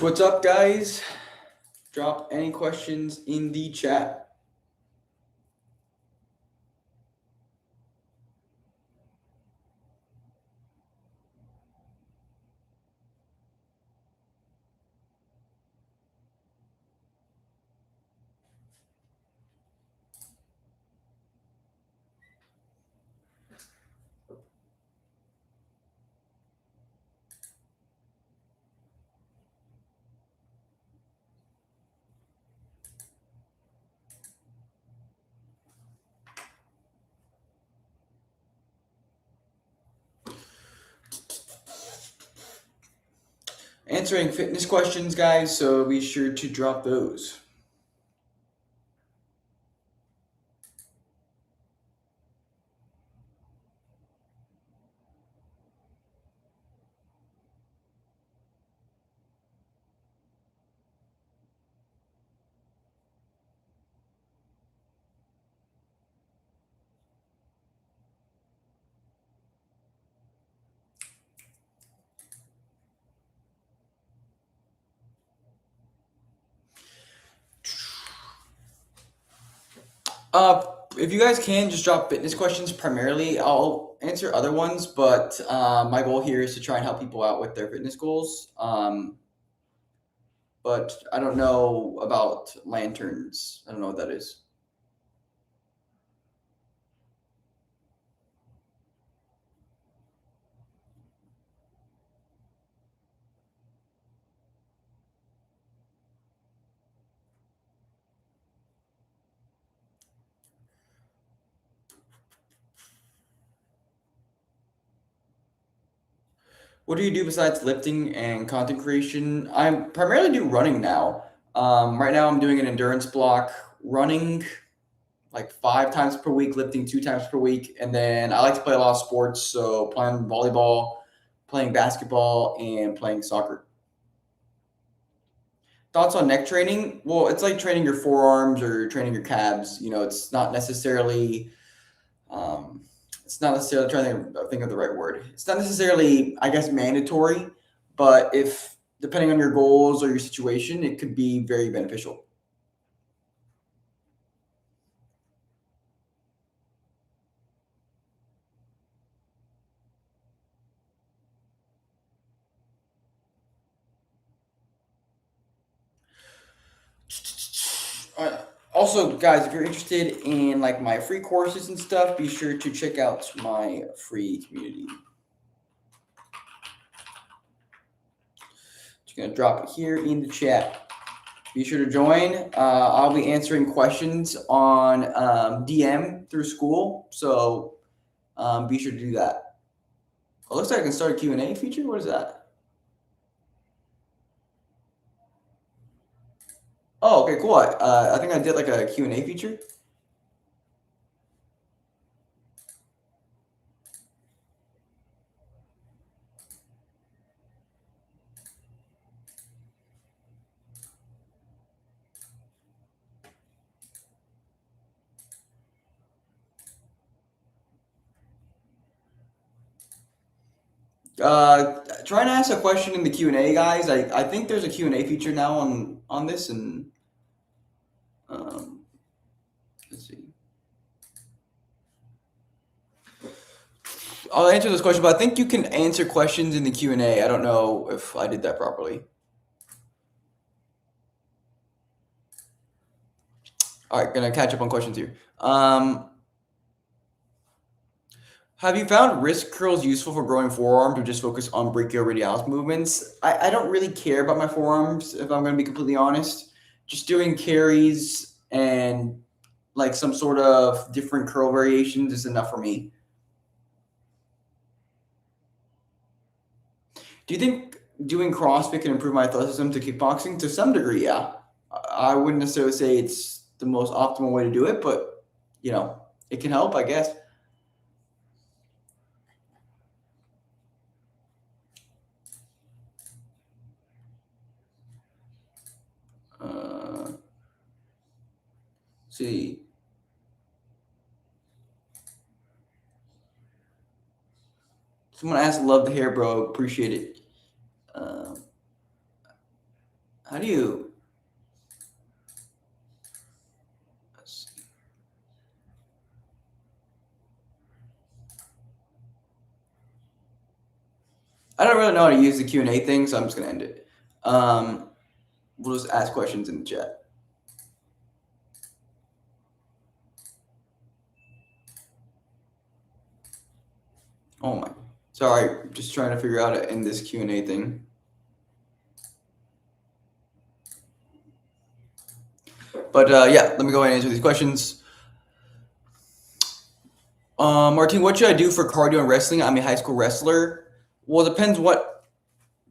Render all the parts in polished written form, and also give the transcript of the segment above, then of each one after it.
What's up, guys? Drop any questions in the chat. Answering fitness questions, guys, so be sure to drop those. If you guys can, just drop fitness questions primarily. I'll answer other ones, but my goal here is to try and help people out with their fitness goals. But I don't know about lanterns. I don't know what that is. What do you do besides lifting and content creation? I primarily do running now. Right now, I'm doing an endurance block, running like 5 times per week, lifting 2 times per week. And then I like to play a lot of sports. So playing volleyball, playing basketball, and playing soccer. Thoughts on neck training? Well, it's like training your forearms or training your calves. It's not necessarily, trying to think of the right word. It's not necessarily, I guess, mandatory, but if depending on your goals or your situation, it could be very beneficial. Also, guys, if you're interested in like my free courses and stuff, be sure to check out my free community. Just gonna drop it here in the chat. Be sure to join. I'll be answering questions on DM through school, so be sure to do that. It looks like I can start a Q&A feature. What is that? Oh, okay, cool. I think I did like a Q&A feature. Try and ask a question in the Q&A, guys. I think there's a Q&A feature now on this, and let's see. I'll answer this question, but I think you can answer questions in the Q&A. I don't know if I did that properly. All right, gonna catch up on questions here. Have you found wrist curls useful for growing forearms or just focus on brachioradialis movements? I don't really care about my forearms, if I'm going to be completely honest. Just doing carries and like some sort of different curl variations is enough for me. Do you think doing CrossFit can improve my athleticism to kickboxing? To some degree, yeah. I wouldn't necessarily say it's the most optimal way to do it, but it can help, I guess. See. Someone asked, love the hair, bro. Appreciate it. How do you? Let's see. I don't really know how to use the Q&A thing, so I'm just gonna end it. We'll just ask questions in the chat. Oh my, sorry, just trying to figure out how to end this Q&A thing. But yeah, let me go ahead and answer these questions. Martin, what should I do for cardio and wrestling? I'm a high school wrestler. Well, it depends what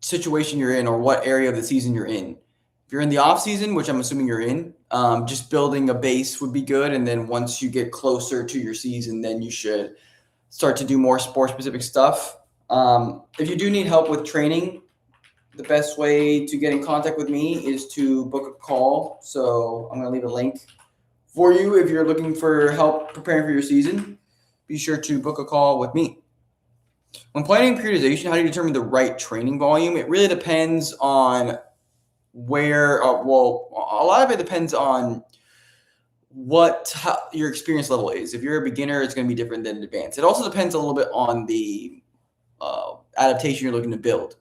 situation you're in or what area of the season you're in. If you're in the off season, which I'm assuming you're in, just building a base would be good. And then once you get closer to your season, then you should start to do more sport specific stuff. If you do need help with training, the best way to get in contact with me is to book a call. So I'm going to leave a link for you if you're looking for help preparing for your season. Be sure to book a call with me. When planning periodization, how do you determine the right training volume? It really depends on where, a lot of it depends on how your experience level is. If you're a beginner, it's going to be different than advanced. It also depends a little bit on the adaptation you're looking to build.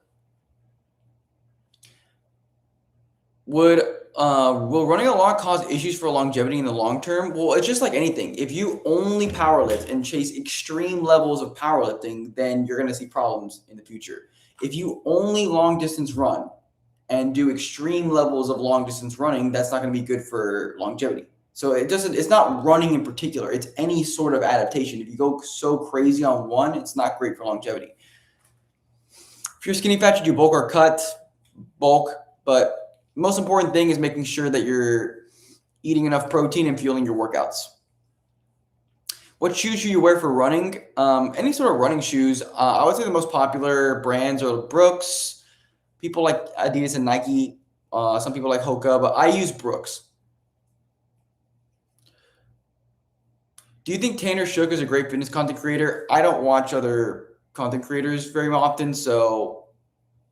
Will running a lot cause issues for longevity in the long term? Well, it's just like anything. If you only powerlift and chase extreme levels of powerlifting, then you're going to see problems in the future. If you only long distance run and do extreme levels of long distance running, that's not going to be good for longevity. So it's not running in particular. It's any sort of adaptation. If you go so crazy on one, it's not great for longevity. If you're skinny fat, you do bulk or cut. Bulk, but the most important thing is making sure that you're eating enough protein and fueling your workouts. What shoes should you wear for running? Any sort of running shoes. I would say the most popular brands are Brooks. People like Adidas and Nike. Some people like Hoka, but I use Brooks. Do you think Tanner Shook is a great fitness content creator? I don't watch other content creators very often, so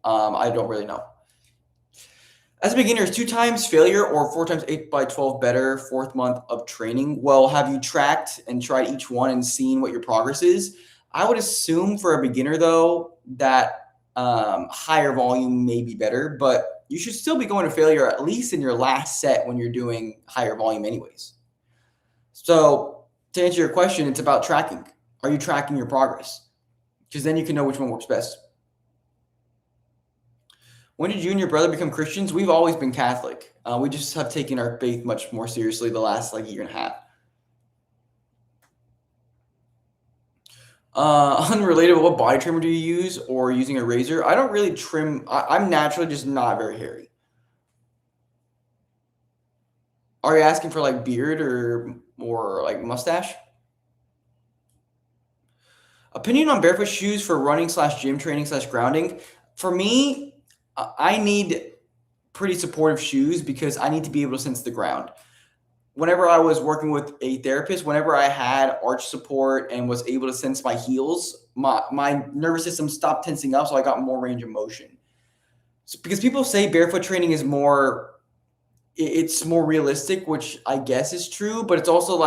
I don't really know. As a beginner, is 2 times failure or 4 times 8x12 better 4th month of training? Well, have you tracked and tried each one and seen what your progress is? I would assume for a beginner, though, that higher volume may be better, but you should still be going to failure at least in your last set when you're doing higher volume anyways. So to answer your question, it's about tracking. Are you tracking your progress? Because then you can know which one works best. When did you and your brother become Christians? We've always been Catholic. We just have taken our faith much more seriously the last year and a half. Unrelated, what body trimmer do you use or using a razor? I don't really trim. I'm naturally just not very hairy. Are you asking for beard or mustache? Opinion on barefoot shoes for running / gym training / grounding. For me, I need pretty supportive shoes because I need to be able to sense the ground. Whenever I was working with a therapist, whenever I had arch support and was able to sense my heels, my nervous system stopped tensing up, so I got more range of motion. So, because people say barefoot training is it's more realistic, which I guess is true, but it's also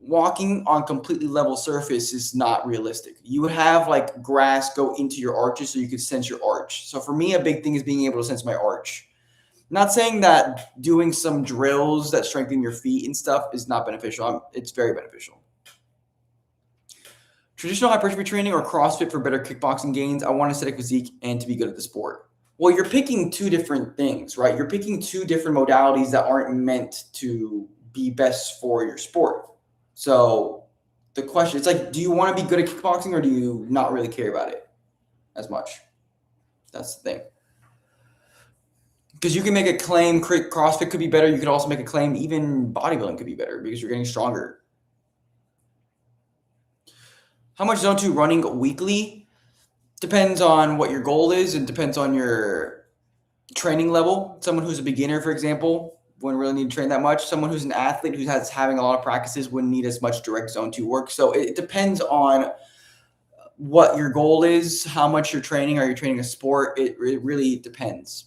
walking on completely level surface is not realistic. You would have grass go into your arches so you could sense your arch. So for me, a big thing is being able to sense my arch. Not saying that doing some drills that strengthen your feet and stuff is not beneficial. It's very beneficial. Traditional hypertrophy training or CrossFit for better kickboxing gains? I want aesthetic physique and to be good at the sport. Well, you're picking 2 different things, right? You're picking 2 different modalities that aren't meant to be best for your sport. So the question, it's do you want to be good at kickboxing or do you not really care about it as much? That's the thing. Because you can make a claim CrossFit could be better. You could also make a claim even bodybuilding could be better because you're getting stronger. How much Zone 2 running weekly? Depends on what your goal is and depends on your training level. Someone who's a beginner, for example, wouldn't really need to train that much. Someone who's an athlete who's having a lot of practices wouldn't need as much direct Zone 2 work. So it depends on what your goal is, how much you're training. Are you training a sport? It really depends.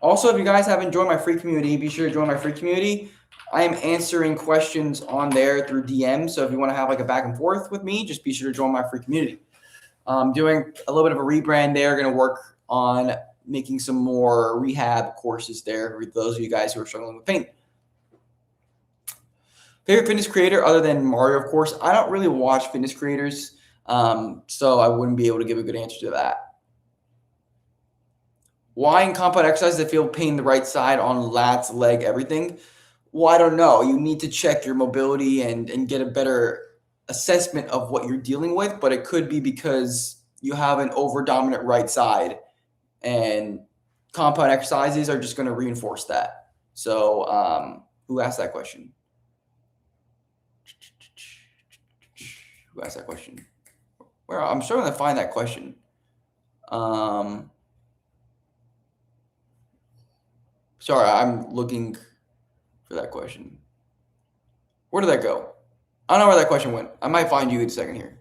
Also, if you guys haven't joined my free community, be sure to join my free community. I am answering questions on there through DM. So if you want to have like a back and forth with me, just be sure to join my free community. Doing a little bit of a rebrand there. Going to work on making some more rehab courses there for those of you guys who are struggling with pain. Favorite fitness creator other than Mario, of course. I don't really watch fitness creators, so I wouldn't be able to give a good answer to that. Why in compound exercises I feel pain the right side on lats, leg, everything? Well, I don't know. You need to check your mobility and get a better assessment of what you're dealing with, but it could be because you have an over dominant right side, and compound exercises are just going to reinforce that. So, who asked that question? Who asked that question? Where I'm struggling to find that question. Sorry, I'm looking for that question. Where did that go? I don't know where that question went. I might find you in a second here.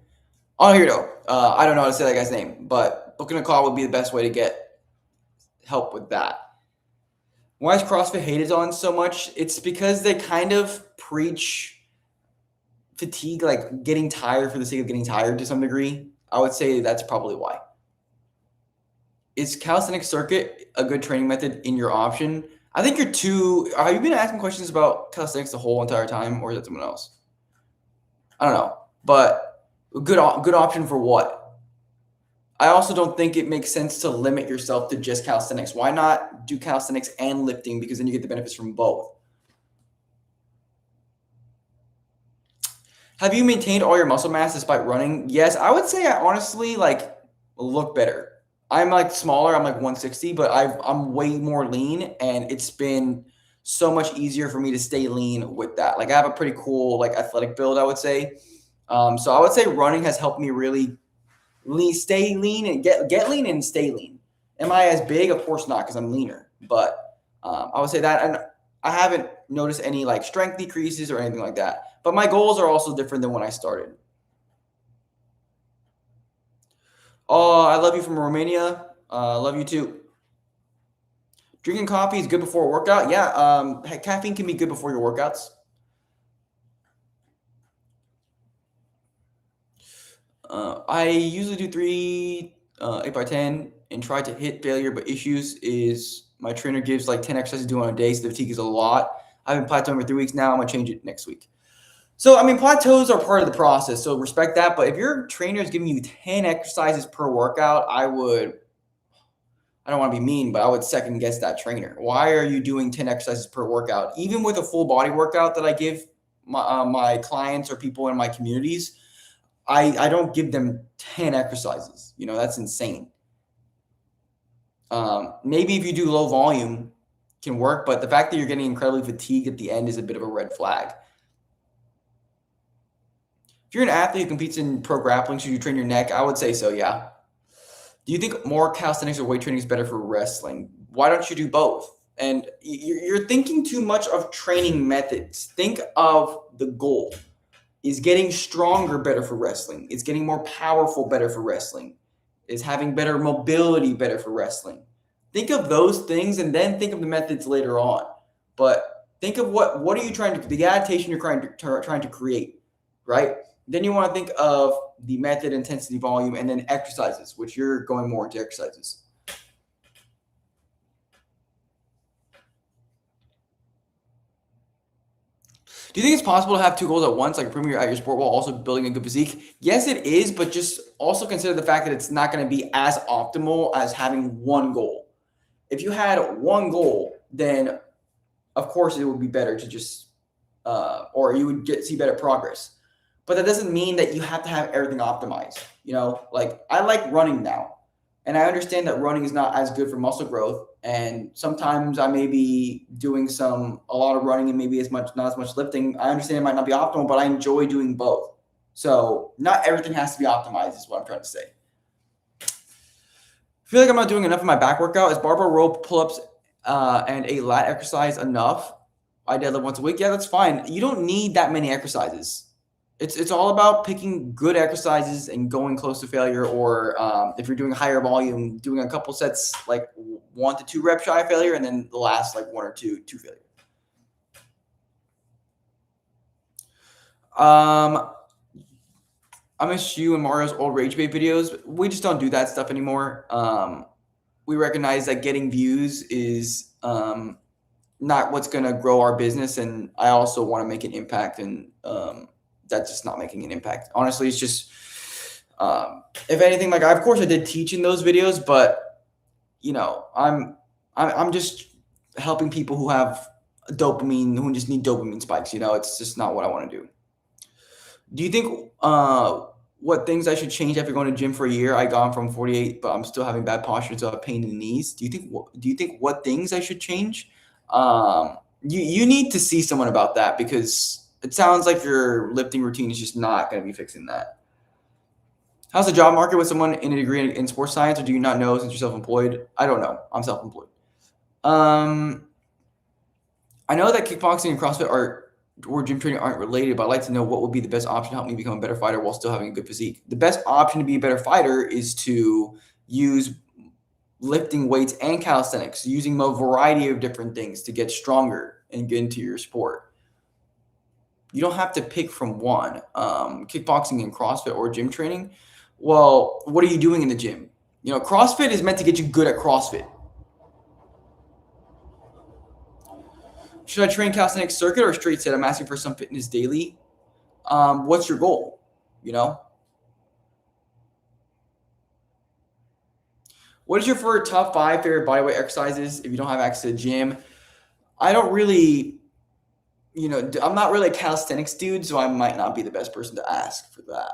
Oh, here we go. I don't know how to say that guy's name, but booking a call would be the best way to get help with that. Why is CrossFit hated on so much? It's because they kind of preach fatigue, like getting tired for the sake of getting tired to some degree. I would say that's probably why. Is calisthenics circuit a good training method in your option? I think you're too. Have you been asking questions about calisthenics the whole entire time, or is that someone else? I don't know, but good option for what? I also don't think it makes sense to limit yourself to just calisthenics. Why not do calisthenics and lifting? Because then you get the benefits from both. Have you maintained all your muscle mass despite running? Yes, I would say I honestly look better. I'm smaller. I'm 160, but I'm way more lean, and it's been so much easier for me to stay lean with that. I have a pretty cool athletic build, I would say. So I would say running has helped me really stay lean and get lean and stay lean. Am I as big? Of course not, because I'm leaner. But I would say that, and I haven't noticed any strength decreases or anything like that. But my goals are also different than when I started. Oh, I love you from Romania. Love you too. Drinking coffee is good before a workout. Yeah, caffeine can be good before your workouts. I usually do 3 8x10 and try to hit failure, but issues is my trainer gives 10 exercises to do on a day, so the fatigue is a lot. I've been plateauing for 3 weeks now. I'm going to change it next week. So, plateaus are part of the process, so respect that. But if your trainer is giving you 10 exercises per workout, I don't want to be mean, but I would second guess that trainer. Why are you doing 10 exercises per workout? Even with a full body workout that I give my clients or people in my communities, I don't give them 10 exercises. That's insane. Maybe if you do low volume can work, but the fact that you're getting incredibly fatigued at the end is a bit of a red flag. If you're an athlete who competes in pro grappling, should you train your neck? I would say so, yeah. Do you think more calisthenics or weight training is better for wrestling? Why don't you do both? And you're thinking too much of training methods. Think of the goal. Is getting stronger better for wrestling? Is getting more powerful better for wrestling? Is having better mobility better for wrestling? Think of those things and then think of the methods later on. But think of what are you trying to, the adaptation you're trying to create, right? Then you want to think of the method, intensity, volume, and then exercises, which you're going more into exercises. Do you think it's possible to have 2 goals at once, like improving at your sport while also building a good physique? Yes, it is, but just also consider the fact that it's not going to be as optimal as having 1 goal. If you had 1 goal, then of course it would be better to just, or you would see better progress. But that doesn't mean that you have to have everything optimized. I like running now, and I understand that running is not as good for muscle growth. And sometimes I may be doing a lot of running and maybe not as much lifting. I understand it might not be optimal, but I enjoy doing both. So not everything has to be optimized is what I'm trying to say. I feel like I'm not doing enough in my back workout. Is barbell rope pull-ups and a lat exercise enough? I deadlift once a week. Yeah, that's fine. You don't need that many exercises. It's all about picking good exercises and going close to failure, or if you're doing higher volume, doing a couple sets like 1 to 2 rep shy of failure, and then the last like 1 or 2 failure. I miss you and Mario's old Rage Bait videos. We just don't do that stuff anymore. We recognize that getting views is not what's going to grow our business, and I also want to make an impact, and that's just not making an impact. Honestly, it's just if anything, like of course I did teach in those videos, but you know, I'm just helping people who have dopamine, who just need dopamine spikes. You know, it's just not what I want to do. Do you think what things I should change after going to gym for a year? I gone from 48, but I'm still having bad posture, so I have pain in the knees. Do you think what things I should change? You need to see someone about that, because it sounds like your lifting routine is just not going to be fixing that. How's the job market with someone in a degree in sports science, or do you not know since you're self-employed? I don't know. I'm self-employed. I know that kickboxing and CrossFit or gym training aren't related, but I'd like to know what would be the best option to help me become a better fighter while still having a good physique. The best option to be a better fighter is to use lifting weights and calisthenics, using a variety of different things to get stronger and get into your sport. You don't have to pick from one. Kickboxing and CrossFit or gym training. Well, what are you doing in the gym? You know, CrossFit is meant to get you good at CrossFit. Should I train calisthenics circuit or straight set? I'm asking for some fitness daily. What's your goal? You know, what is your top 5 favorite bodyweight exercises if you don't have access to the gym? I don't really, you know, I'm not really a calisthenics dude, so I might not be the best person to ask for that.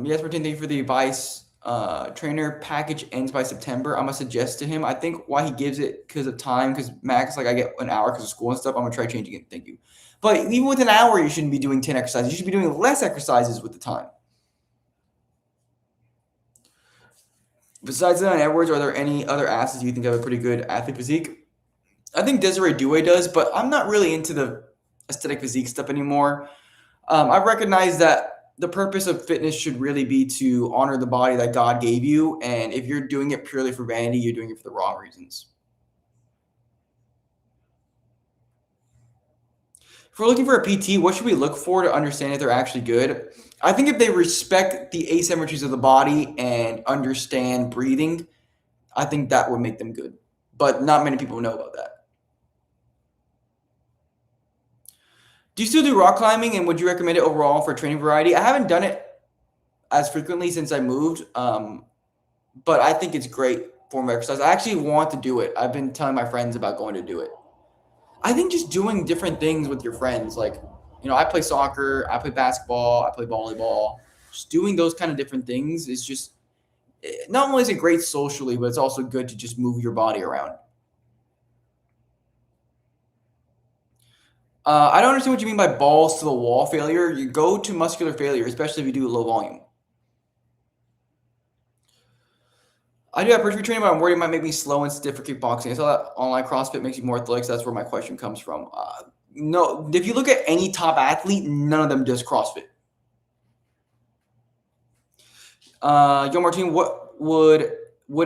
Yes, Martin, thank you for the advice. Trainer package ends by September. I'm gonna suggest to him. I think why he gives it because of time. Because Max, like I get an hour because of school and stuff. I'm gonna try changing it. Thank you. But even with an hour, you shouldn't be doing 10 exercises. You should be doing less exercises with the time. Besides that, Edwards, are there any other athletes you think have a pretty good athlete physique? I think Desiree Douay does, but I'm not really into the aesthetic physique stuff anymore. I recognize that the purpose of fitness should really be to honor the body that God gave you. And if you're doing it purely for vanity, you're doing it for the wrong reasons. If we're looking for a PT, what should we look for to understand if they're actually good? I think if they respect the asymmetries of the body and understand breathing, I think that would make them good. But not many people know about that. Do you still do rock climbing, and would you recommend it overall for training variety? I haven't done it as frequently since I moved, but I think it's great form of exercise. I actually want to do it. I've been telling my friends about going to do it. I think just doing different things with your friends, like, you know, I play soccer, I play basketball, I play volleyball. Just doing those kind of different things is just, not only is it great socially, but it's also good to just move your body around. I don't understand what you mean by balls to the wall failure. You go to muscular failure, especially if you do low volume. I do hypertrophy training, but I'm worried it might make me slow and stiff for kickboxing. I saw that online CrossFit makes you more athletic, so that's where my question comes from. No, if you look at any top athlete, none of them does CrossFit. Yo, Martin, what would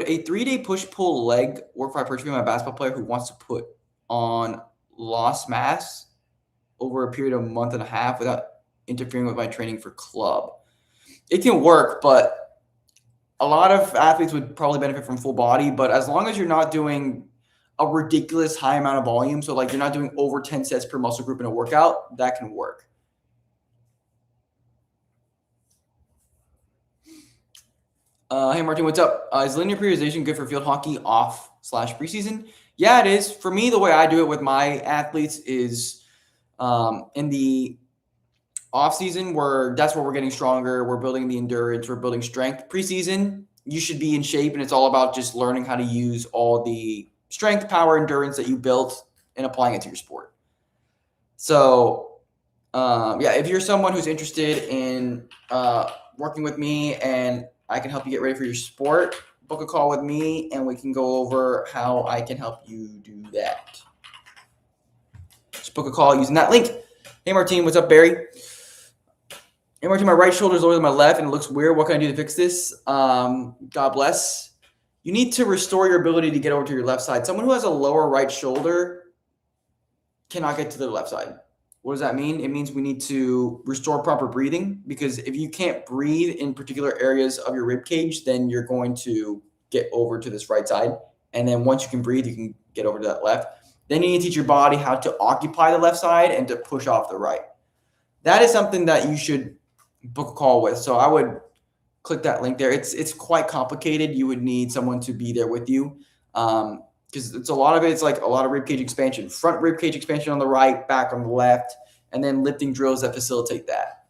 a 3-day push-pull leg work for hypertrophy on a basketball player who wants to put on lost mass over a period of a month and a half without interfering with my training for club? It can work, but a lot of athletes would probably benefit from full body, but as long as you're not doing a ridiculous high amount of volume, so like you're not doing over 10 sets per muscle group in a workout, that can work. Hey, Martin, what's up? Is linear periodization good for field hockey off/preseason? Yeah, it is. For me, the way I do it with my athletes is in the off season, that's where we're getting stronger. We're building the endurance. We're building strength. Preseason, you should be in shape, and it's all about just learning how to use all the strength, power, endurance that you built and applying it to your sport. So, yeah, if you're someone who's interested in working with me and I can help you get ready for your sport, book a call with me and we can go over how I can help you do that. Just book a call using that link. Hey, Martine, what's up, Barry? Hey, Martine, my right shoulder is lower than my left and it looks weird. What can I do to fix this? God bless. You need to restore your ability to get over to your left side. Someone who has a lower right shoulder cannot get to the left side. What does that mean? It means we need to restore proper breathing, because if you can't breathe in particular areas of your rib cage, then you're going to get over to this right side. And then once you can breathe, you can get over to that left. Then you need to teach your body how to occupy the left side and to push off the right. That is something that you should book a call with. So I would click that link there. It's quite complicated. You would need someone to be there with you. Because it's a lot of it. It's like a lot of ribcage expansion, front ribcage expansion on the right, back on the left, and then lifting drills that facilitate that.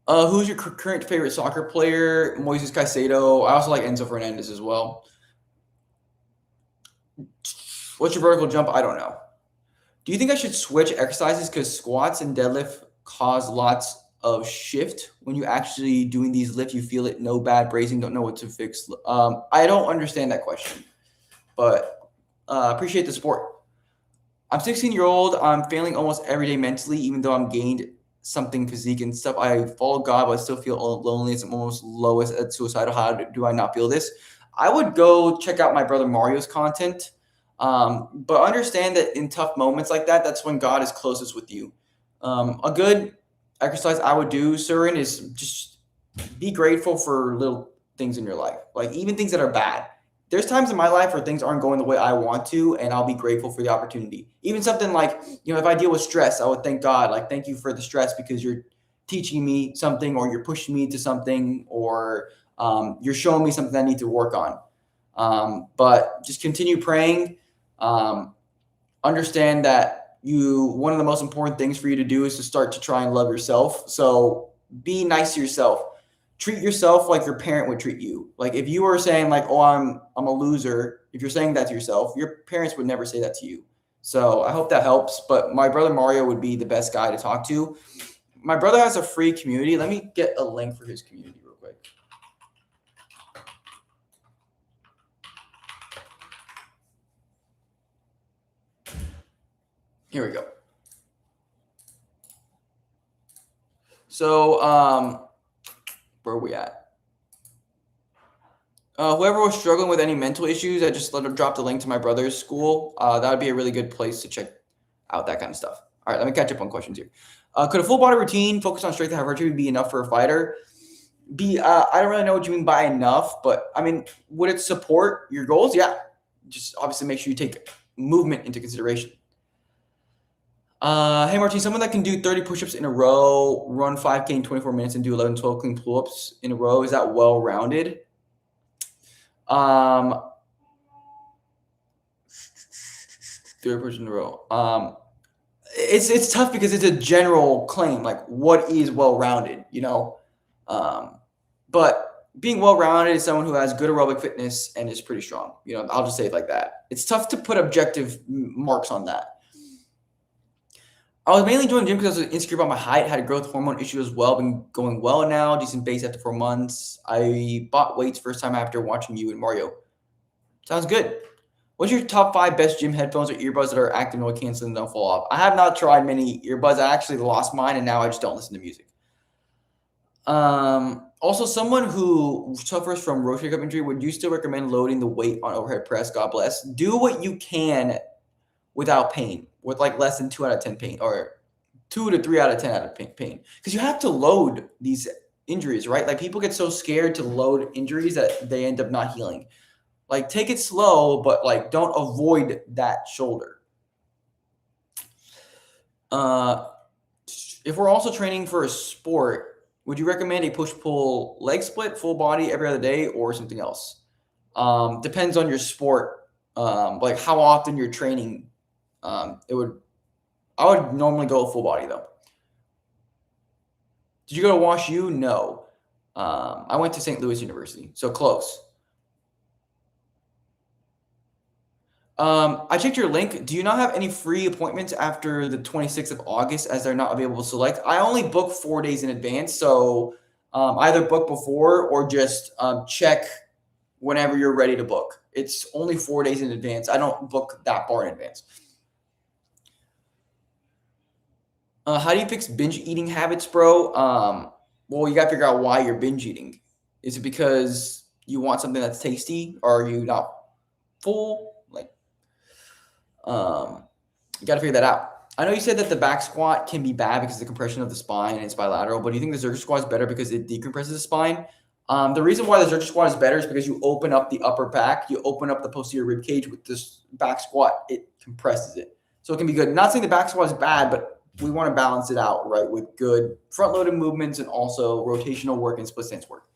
Who's your current favorite soccer player? Moises Caicedo. I also like Enzo Fernandez as well. What's your vertical jump? I don't know. Do you think I should switch exercises because squats and deadlift cause lots of shift? When you actually doing these lifts, you feel it, no bad bracing, don't know what to fix. I don't understand that question, but appreciate the support. I'm 16-year-old. I'm failing almost every day mentally, even though I'm gained something physique and stuff. I follow God, but I still feel lonely. I'm almost lowest at suicidal. How do I not feel this? I would go check out my brother Mario's content. But understand that in tough moments like that, that's when God is closest with you. A good exercise I would do, Surin, is just be grateful for little things in your life, like even things that are bad. There's times in my life where things aren't going the way I want to, and I'll be grateful for the opportunity. Even something like, if I deal with stress, I would thank God, like, thank you for the stress because you're teaching me something, or you're pushing me to something, or you're showing me something I need to work on. But just continue praying. Understand that one of the most important things for you to do is to start to try and love yourself. So be nice to yourself. Treat yourself like your parent would treat you. Like if you were saying like, oh, I'm a loser. If you're saying that to yourself, your parents would never say that to you. So I hope that helps. But my brother Mario would be the best guy to talk to. My brother has a free community. Let me get a link for his community real quick. Here we go. So, where are we at? Whoever was struggling with any mental issues, I just drop the link to my brother's school. That would be a really good place to check out that kind of stuff. All right, let me catch up on questions here. Could a full body routine focused on strength and hypertrophy be enough for a fighter? I don't really know what you mean by enough, but I mean, would it support your goals? Yeah. Just obviously make sure you take movement into consideration. Hey, Martin, someone that can do 30 push-ups in a row, run 5K in 24 minutes, and do 11, 12 clean pull-ups in a row, is that well-rounded? 30 push-ups in a row. It's tough because it's a general claim. Like, what is well-rounded, But being well-rounded is someone who has good aerobic fitness and is pretty strong. I'll just say it like that. It's tough to put objective marks on that. I was mainly joining the gym because I was insecure about my height, had a growth hormone issue as well, been going well now, decent base after 4 months. I bought weights first time after watching you and Mario. Sounds good. What's your top 5 best gym headphones or earbuds that are active, noise canceling, and don't fall off? I have not tried many earbuds. I actually lost mine, and now I just don't listen to music. Also, someone who suffers from rotator cuff injury, would you still recommend loading the weight on overhead press? God bless. Do what you can without pain, with like less than 2 out of 10 pain, or 2 to 3 out of 10 out of pain. Because you have to load these injuries, right? Like people get so scared to load injuries that they end up not healing. Like take it slow, but like don't avoid that shoulder. If we're also training for a sport, would you recommend a push-pull leg split, full body every other day, or something else? Depends on your sport, like how often you're training. I would normally go full body though. Did you go to Wash U? No. I went to St. Louis University, so close. I checked your link. Do you not have any free appointments after the 26th of August as they're not available to select? I only book 4 days in advance, so Either book before or just check whenever you're ready to book. It's only 4 days in advance. I don't book that far in advance. How do you fix binge eating habits, bro? Well, you got to figure out why you're binge eating. Is it because you want something that's tasty, or are you not full? Like, you got to figure that out. I know you said that the back squat can be bad because of the compression of the spine and it's bilateral, but do you think the Zercher squat is better because it decompresses the spine? The reason why the Zercher squat is better is because you open up the upper back, you open up the posterior rib cage. With this back squat, it compresses it. So it can be good. Not saying the back squat is bad, but we want to balance it out, right, with good front-loaded movements and also rotational work and split stance work.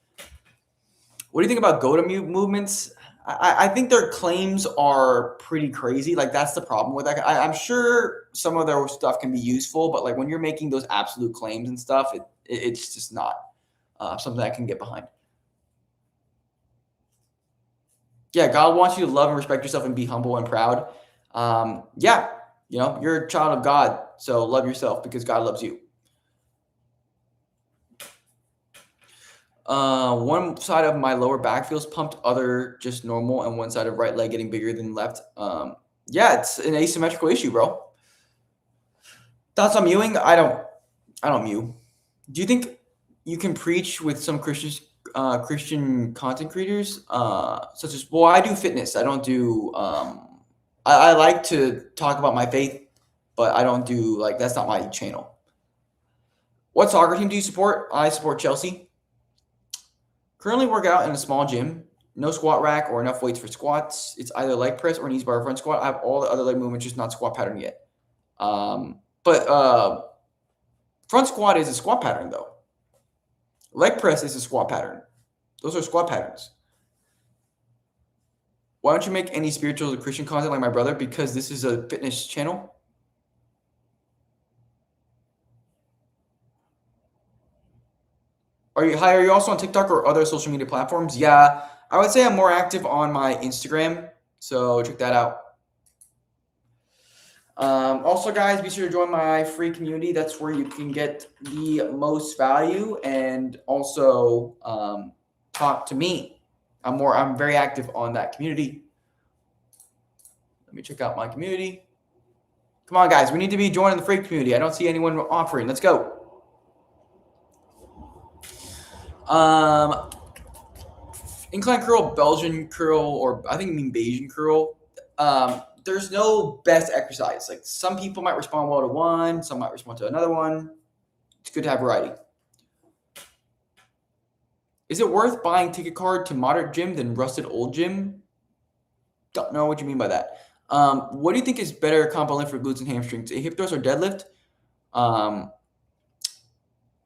What do you think about go-to movements? I think their claims are pretty crazy. Like, that's the problem with that. I'm sure some of their stuff can be useful, but like when you're making those absolute claims and stuff, it's just not something I can get behind. Yeah, God wants you to love and respect yourself and be humble and proud. Yeah, you're a child of God, so love yourself because God loves you. One side of my lower back feels pumped, other just normal, and one side of right leg getting bigger than left. Yeah, it's an asymmetrical issue, bro. Thoughts on mewing? I don't mew. Do you think you can preach with some Christian content creators, such as? Well, I do fitness. I don't do. I like to talk about my faith, but I don't do that's not my channel. What soccer team do you support? I support Chelsea. Currently work out in a small gym. No squat rack or enough weights for squats. It's either leg press or knees bar front squat. I have all the other leg movements, just not squat pattern yet. But front squat is a squat pattern, though. Leg press is a squat pattern. Those are squat patterns. Why don't you make any spiritual or Christian content like my brother? Because this is a fitness channel. Are you also on TikTok or other social media platforms? Yeah, I would say I'm more active on my Instagram, so check that out. Also, guys, be sure to join my free community. That's where you can get the most value and also talk to me. I'm very active on that community. Let me check out my community. Come on, guys, we need to be joining the free community. I don't see anyone offering. Let's go. Incline curl, Belgian curl, or I think you mean Bayesian curl. There's no best exercise. Like, some people might respond well to one, some might respond to another one. It's good to have variety. Is it worth buying ticket card to moderate gym than rusted old gym? Don't know what you mean by that. What do you think is better compound lift for glutes and hamstrings? A hip thrust or deadlift?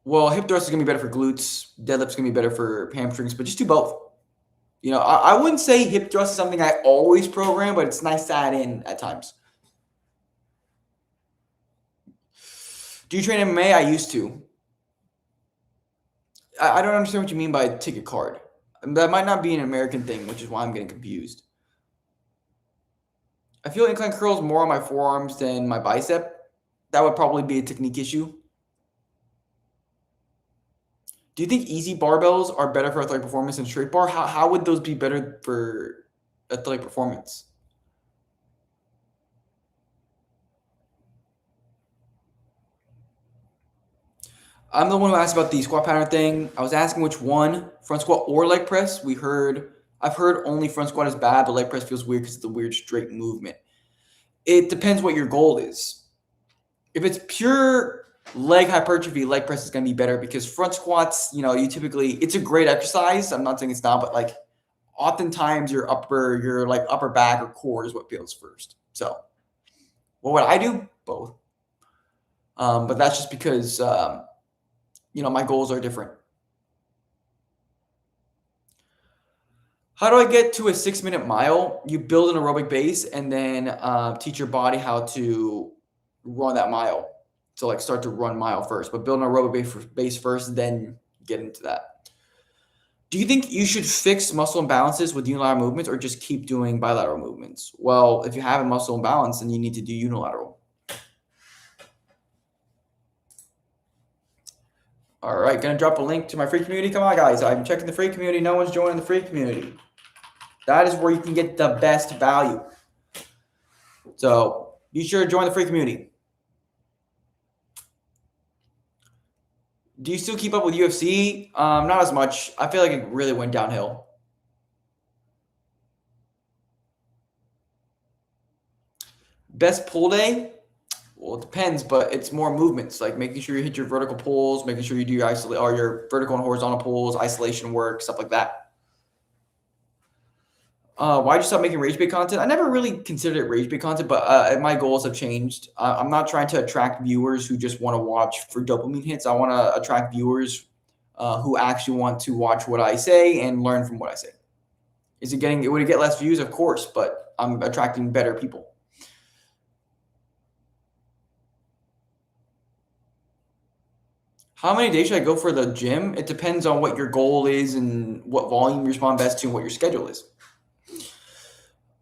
Well, hip thrust is going to be better for glutes. Deadlift's going to be better for hamstrings, but just do both. I wouldn't say hip thrust is something I always program, but it's nice to add in at times. Do you train MMA? I used to. I don't understand what you mean by ticket card. That might not be an American thing, which is why I'm getting confused. I feel incline curls more on my forearms than my bicep. That would probably be a technique issue. Do you think easy barbells are better for athletic performance than straight bar? How would those be better for athletic performance? I'm the one who asked about the squat pattern thing. I was asking which one, front squat or leg press. I've heard only front squat is bad, but leg press feels weird because it's a weird straight movement. It depends what your goal is. If it's pure leg hypertrophy, leg press is going to be better because front squats, it's a great exercise. I'm not saying it's not, but oftentimes your upper back or core is what feels first. So what would I do? Both. But that's just because, my goals are different. How do I get to a 6-minute mile? You build an aerobic base and then teach your body how to run that mile. So start to run mile first, but build an aerobic base first, then get into that. Do you think you should fix muscle imbalances with unilateral movements or just keep doing bilateral movements? Well, if you have a muscle imbalance, then you need to do unilateral. All right, gonna drop a link to my free community. Come on, guys. I'm checking the free community. No one's joining the free community. That is where you can get the best value. So be sure to join the free community. Do you still keep up with UFC? Not as much. I feel like it really went downhill. Best pull day? Well, it depends, but it's more movements, like making sure you hit your vertical pulls, making sure you do your vertical and horizontal pulls, isolation work, stuff like that. Why'd you stop making rage bait content? I never really considered it rage bait content, but my goals have changed. I'm not trying to attract viewers who just want to watch for dopamine hits. I want to attract viewers who actually want to watch what I say and learn from what I say. Would it get less views? Of course, but I'm attracting better people. How many days should I go for the gym? It depends on what your goal is and what volume you respond best to and what your schedule is.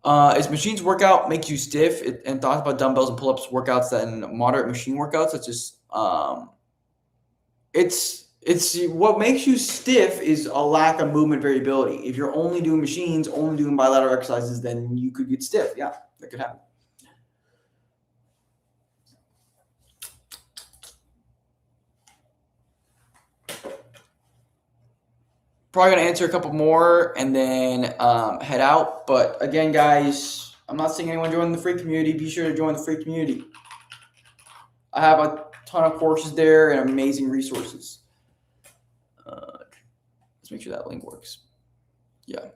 Is machines workout make you stiff? And thoughts about dumbbells and pull-ups workouts than moderate machine workouts, such as it's what makes you stiff is a lack of movement variability. If you're only doing machines, only doing bilateral exercises, then you could get stiff. Yeah, that could happen. Probably gonna answer a couple more and then head out. But again, guys, I'm not seeing anyone join the free community. Be sure to join the free community. I have a ton of courses there and amazing resources. Let's make sure that link works. Yeah.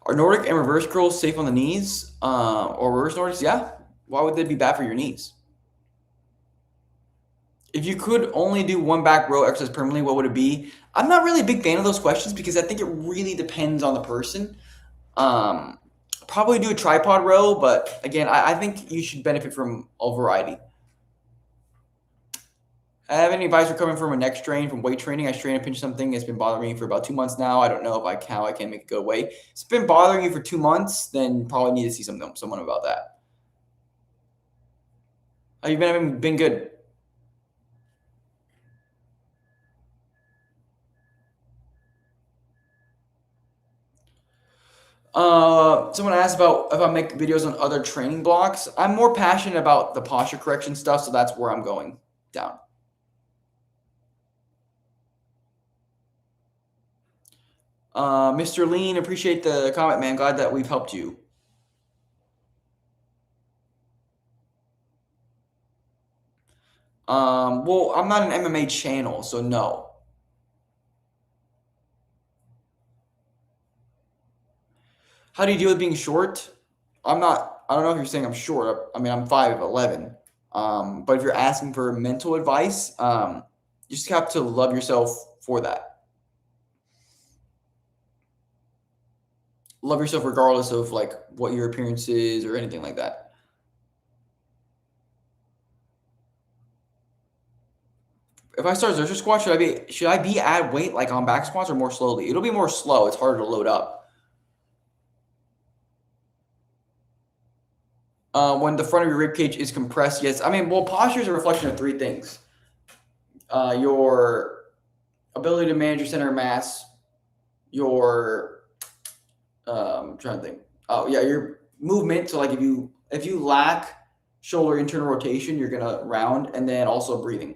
Are Nordic and reverse curls safe on the knees? Or reverse Nordics? Yeah. Why would they be bad for your knees? If you could only do one back row exercise permanently, what would it be? I'm not really a big fan of those questions because I think it really depends on the person. Probably do a tripod row, but again, I think you should benefit from a variety. I have any advice recovering from a neck strain from weight training? I strain and pinch something. It's been bothering me for about 2 months now. I don't know how I can make it go away. If it's been bothering you for 2 months, then probably need to see someone about that. How you been good? Someone asked about if I make videos on other training blocks. I'm more passionate about the posture correction stuff, so that's where I'm going down. Mr. Lean, appreciate the comment, man. Glad that we've helped you. Well, I'm not an MMA channel, so no. How do you deal with being short? I don't know if you're saying I'm short. I mean, I'm 5'11". But if you're asking for mental advice, you just have to love yourself for that. Love yourself regardless of like what your appearance is or anything like that. If I start Xerxes squat, should I be at weight like on back squats or more slowly? It'll be more slow. It's harder to load up. When the front of your rib cage is compressed, yes. I mean, well, posture is a reflection of 3 things: your ability to manage your center of mass, your I'm trying to think. Oh yeah, your movement. So like if you lack shoulder internal rotation, you're gonna round, and then also breathing.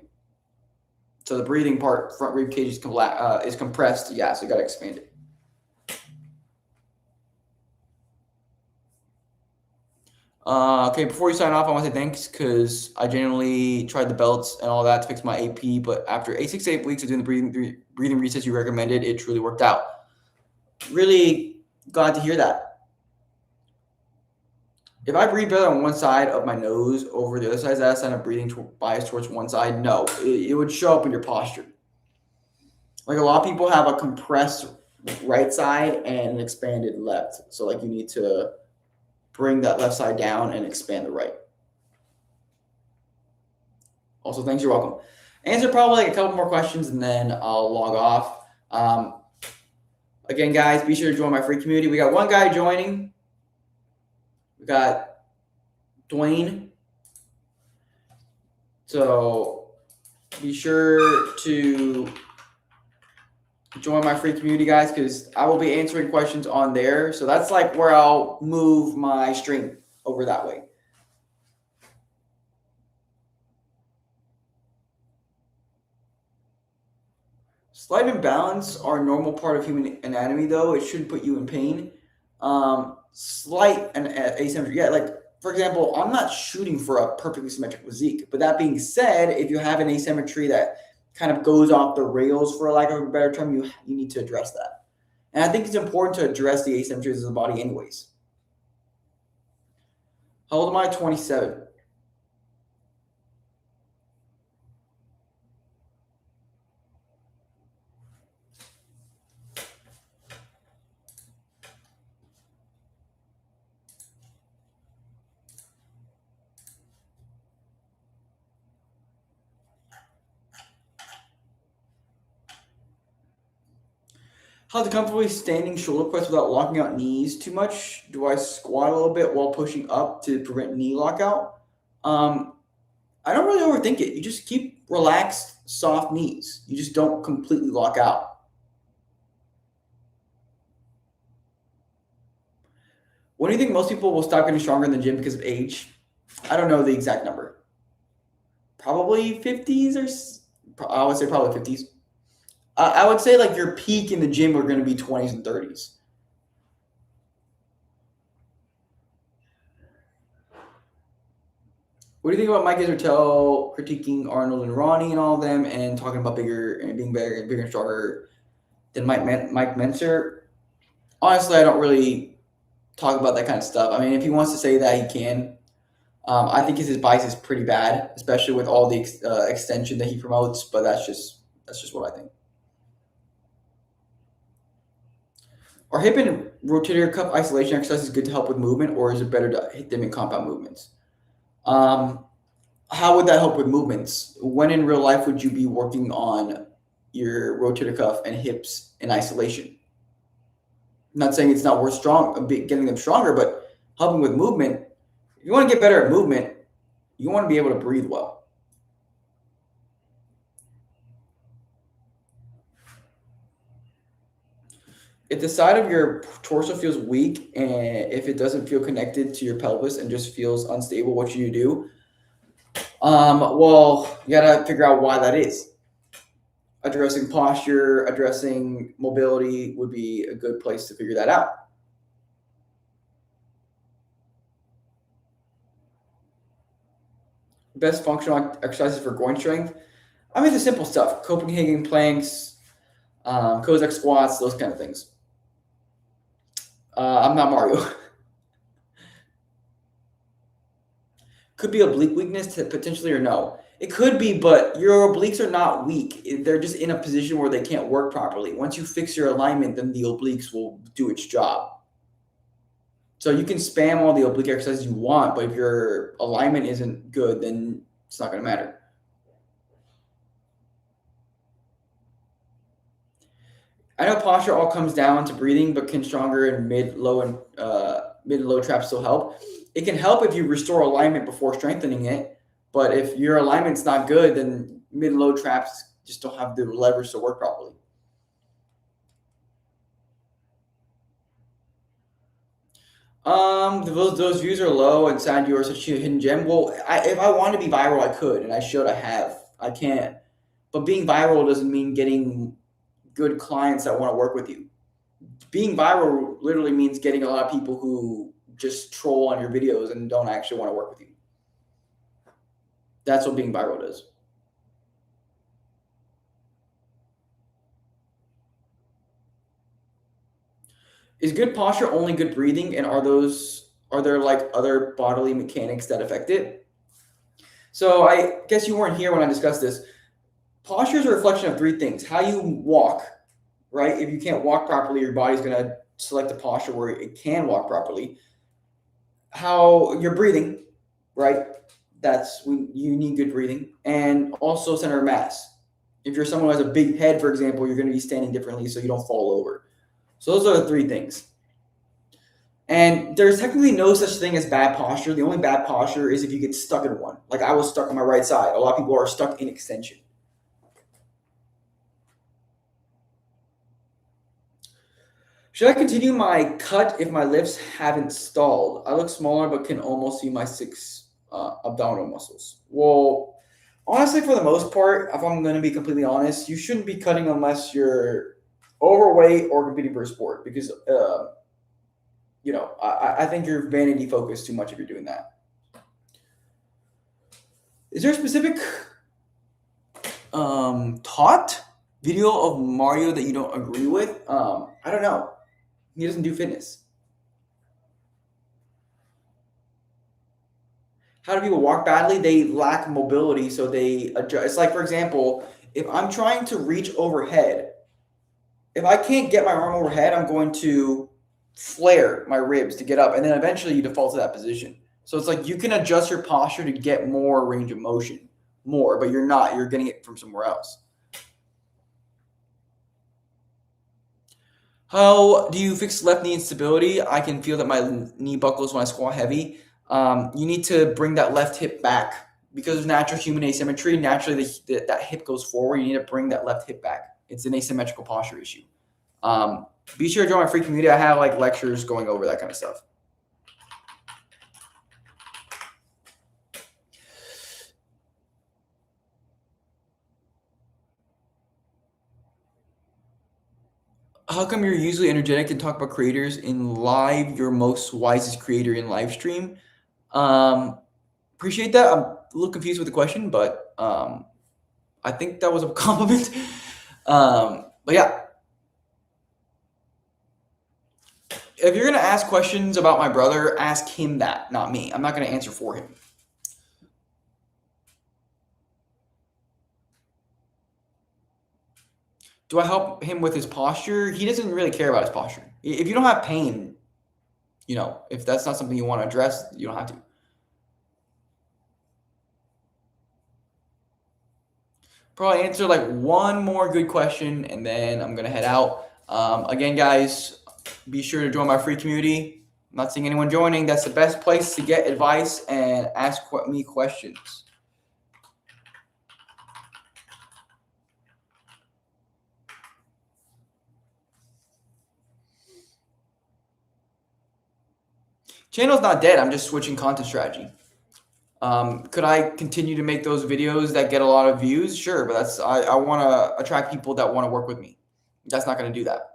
So the breathing part, front rib cage is compressed. Yeah, so you gotta expand it. Okay, before you sign off, I want to say thanks because I genuinely tried the belts and all that to fix my AP, but after 6 to 8 weeks of doing the breathing resets you recommended, it truly worked out. Really glad to hear that. If I breathe better on one side of my nose over the other side, is that a sign of breathing bias towards one side? No, it would show up in your posture. Like a lot of people have a compressed right side and an expanded left. So like you need to bring that left side down and expand the right. Also, thanks. You're welcome. Answer probably like a couple more questions and then I'll log off. Again, guys, be sure to join my free community. We got one guy joining. We got Dwayne. So be sure to join my free community, guys, because I will be answering questions on there. So that's like where I'll move my stream over that way. Slight imbalance are a normal part of human anatomy, though. It shouldn't put you in pain. Slight and asymmetry, yeah. Like for example, I'm not shooting for a perfectly symmetric physique. But that being said, if you have an asymmetry that kind of goes off the rails, for lack of a better term, you need to address that. And I think it's important to address the asymmetries of the body, anyways. How old am I? 27. How to comfortably standing shoulder press without locking out knees too much? Do I squat a little bit while pushing up to prevent knee lockout? I don't really overthink it. You just keep relaxed, soft knees. You just don't completely lock out. When do you think most people will stop getting stronger in the gym because of age? I don't know the exact number. Probably 50s or I would say probably 50s. I would say like your peak in the gym are going to be 20s and 30s. What do you think about Mike Israetel critiquing Arnold and Ronnie and all of them and talking about bigger and being bigger and stronger than Mike Mentzer? Honestly, I don't really talk about that kind of stuff. I mean, if he wants to say that, he can. I think his bias is pretty bad, especially with all the extension that he promotes. But that's just what I think. Are hip and rotator cuff isolation exercises good to help with movement, or is it better to hit them in compound movements? How would that help with movements? When in real life would you be working on your rotator cuff and hips in isolation? I'm not saying it's not worth getting them stronger, but helping with movement. If you want to get better at movement, you want to be able to breathe well. If the side of your torso feels weak and if it doesn't feel connected to your pelvis and just feels unstable, what should you do? Well, you gotta figure out why that is. Addressing posture, addressing mobility would be a good place to figure that out. Best functional exercises for groin strength. I mean, the simple stuff: Copenhagen planks, Cossack squats, those kind of things. I'm not Mario. Could be oblique weakness potentially or no. It could be, but your obliques are not weak. They're just in a position where they can't work properly. Once you fix your alignment, then the obliques will do its job. So you can spam all the oblique exercises you want, but if your alignment isn't good, then it's not going to matter. I know posture all comes down to breathing, but can stronger and mid, low, traps still help? It can help if you restore alignment before strengthening it, but if your alignment's not good, then mid, low traps just don't have the leverage to work properly. Those views are low and sad you are such a hidden gem. Well, if I want to be viral, I could, and I should. I have. I can't. But being viral doesn't mean getting good clients that want to work with you. Being viral literally means getting a lot of people who just troll on your videos and don't actually want to work with you. That's what being viral does. Is good posture only good breathing, and are there like other bodily mechanics that affect it? So I guess you weren't here when I discussed this. Posture is a reflection of three things: how you walk, right? If you can't walk properly, your body's going to select a posture where it can walk properly. How you're breathing, right? That's when you need good breathing, and also center of mass. If you're someone who has a big head, for example, you're going to be standing differently so you don't fall over. So those are the three things. And there's technically no such thing as bad posture. The only bad posture is if you get stuck in one. Like I was stuck on my right side. A lot of people are stuck in extension. Should I continue my cut if my lifts haven't stalled? I look smaller but can almost see my six abdominal muscles. Well, honestly, for the most part, if I'm going to be completely honest, you shouldn't be cutting unless you're overweight or competing for a sport because, I think you're vanity focused too much if you're doing that. Is there a specific taught video of Mario that you don't agree with? I don't know. He doesn't do fitness. How do people walk badly? They lack mobility, so they adjust. It's like, for example, if I'm trying to reach overhead, if I can't get my arm overhead, I'm going to flare my ribs to get up, and then eventually you default to that position. So it's like you can adjust your posture to get more range of motion, but you're not. You're getting it from somewhere else. How do you fix left knee instability? I can feel that my knee buckles when I squat heavy. You need to bring that left hip back because of natural human asymmetry. Naturally, that hip goes forward. You need to bring that left hip back. It's an asymmetrical posture issue. Be sure to join my free community. I have like lectures going over that kind of stuff. How come you're usually energetic and talk about creators in live? You're most wisest creator in live stream. Appreciate that. I'm a little confused with the question, but I think that was a compliment. But yeah, if you're gonna ask questions about my brother, ask him that, not me. I'm not gonna answer for him. Do I help him with his posture? He doesn't really care about his posture. If you don't have pain, if that's not something you want to address, you don't have to. Probably answer like one more good question, and then I'm going to head out. Again, guys, be sure to join my free community. I'm not seeing anyone joining. That's the best place to get advice and ask me questions. Channel's not dead. I'm just switching content strategy. Could I continue to make those videos that get a lot of views? Sure, but I want to attract people that want to work with me. That's not going to do that.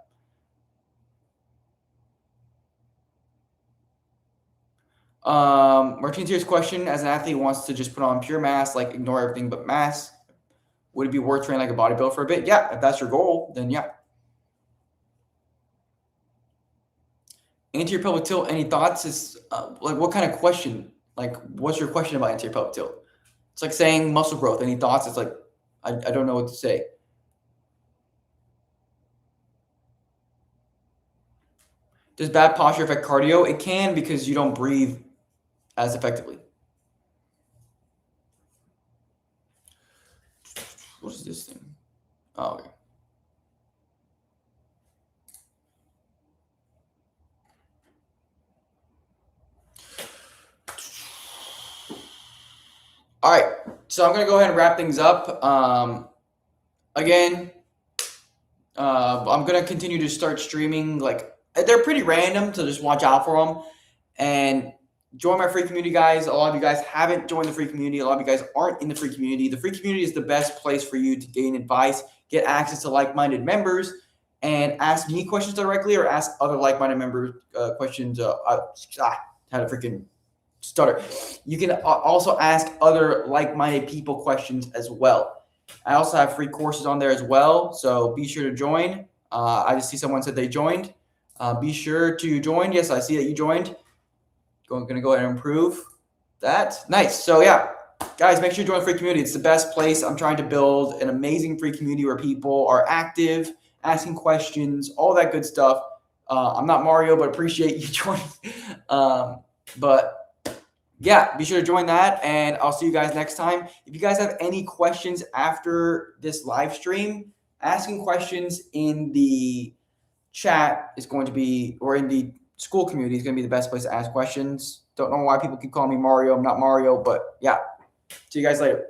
Martin's here's question: as an athlete who wants to just put on pure mass, like ignore everything but mass, would it be worth training like a bodybuilder for a bit? Yeah, if that's your goal, then yeah. Anterior pelvic tilt. Any thoughts? Is like what kind of question? Like, what's your question about anterior pelvic tilt? It's like saying muscle growth. Any thoughts? It's like I don't know what to say. Does bad posture affect cardio? It can because you don't breathe as effectively. What is this thing? Oh, okay. All right, so I'm gonna go ahead and wrap things up. Again, I'm gonna continue to start streaming. Like they're pretty random, so just watch out for them. And join my free community, guys. A lot of you guys haven't joined the free community. A lot of you guys aren't in the free community. The free community is the best place for you to gain advice, get access to like-minded members, and ask me questions directly or ask other like-minded members questions. Had a freaking stutter. You can also ask other like-minded people questions as well. I also have free courses on there as well, so be sure to join. I just see someone said they joined. Be sure to join. Yes, I see that you joined. Going to go ahead and improve that. Nice. So yeah, guys, make sure you join the free community. It's the best place. I'm trying to build an amazing free community where people are active, asking questions, all that good stuff. I'm not Mario, but appreciate you joining. But yeah, be sure to join that, and I'll see you guys next time. If you guys have any questions after this live stream, asking questions in the chat is going to be, or in the school community is going to be the best place to ask questions. Don't know why people keep calling me Mario. I'm not Mario, but yeah. See you guys later.